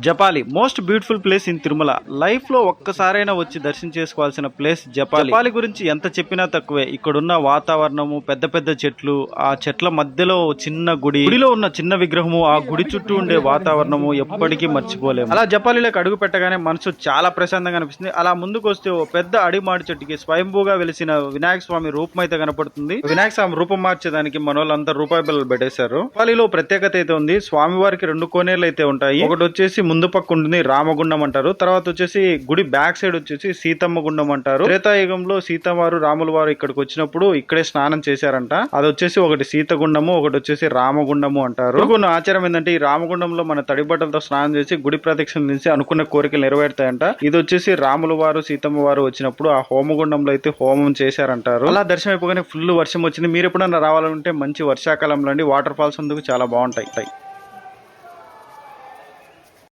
Japali most beautiful place in Tirumala. Life లో ఒక్కసారైనా వచ్చి దర్శనం చేసుకోవాల్సిన ప్లేస్ జపాలి. జపాలి గురించి ఎంత చెప్పినా తక్కువే. ఇక్కడున్న వాతావరణము, పెద్ద పెద్ద చెట్లు, ఆ చెట్ల మధ్యలో చిన్న గుడి, గుడిలో ఉన్న చిన్న విగ్రహము, ఆ గుడి చుట్టూ ఉండే వాతావరణము ఎప్పటికీ మర్చిపోలేము. అలా జపాలిలోకి అడుగు పెట్టగానే మనసు చాలా ప్రశాంతంగా అనిపిస్తుంది. అలా ముందుకు వస్తే ఓ పెద్ద అడిమాడి చెట్టుకి స్వయంభూగా వెలిసిన వినాయక స్వామి రూపం అయితే కనపడుతుంది. వినాయక స్వామి రూపం మార్చేదానికి మన వాళ్ళంతా రూపాయి బిల్లలు పెట్టేశారు. జపాలిలో ప్రత్యేకత అయితే ఉంది. స్వామి వారికి 2 కోనేర్లు అయితే ఉంటాయి. ఒకటి వచ్చేసి ముందు పక్క ఉంటుంది, రామగుండం అంటారు. తర్వాత వచ్చేసి గుడి బ్యాక్ సైడ్ వచ్చేసి సీతమ్మ గుండం అంటారు. త్రేతాయుగంలో సీతవారు రాముల వారు ఇక్కడికి వచ్చినప్పుడు ఇక్కడే స్నానం చేశారంట. అది వచ్చేసి ఒకటి సీతగుండము, ఒకటి వచ్చేసి రామగుండము అంటారు. కొన్ని ఆచారం ఏంటంటే ఈ రామగుండంలో మన తడి బట్టలతో స్నానం చేసి గుడి ప్రదక్షిణ చేసి అనుకున్న కోరికలు నెరవేరుతాయంట. ఇది వచ్చేసి రాముల వారు సీతమ్మ వారు వచ్చినప్పుడు ఆ హోమగుండంలో అయితే హోమం చేశారంటారు. అలా దర్శనం అయిపోగానే ఫుల్ వర్షం వచ్చింది. మీరు ఎప్పుడన్నా రావాలంటే మంచి వర్షాకాలంలో అండి. వాటర్ ఫాల్స్ అందుకు చాలా బాగుంటాయి.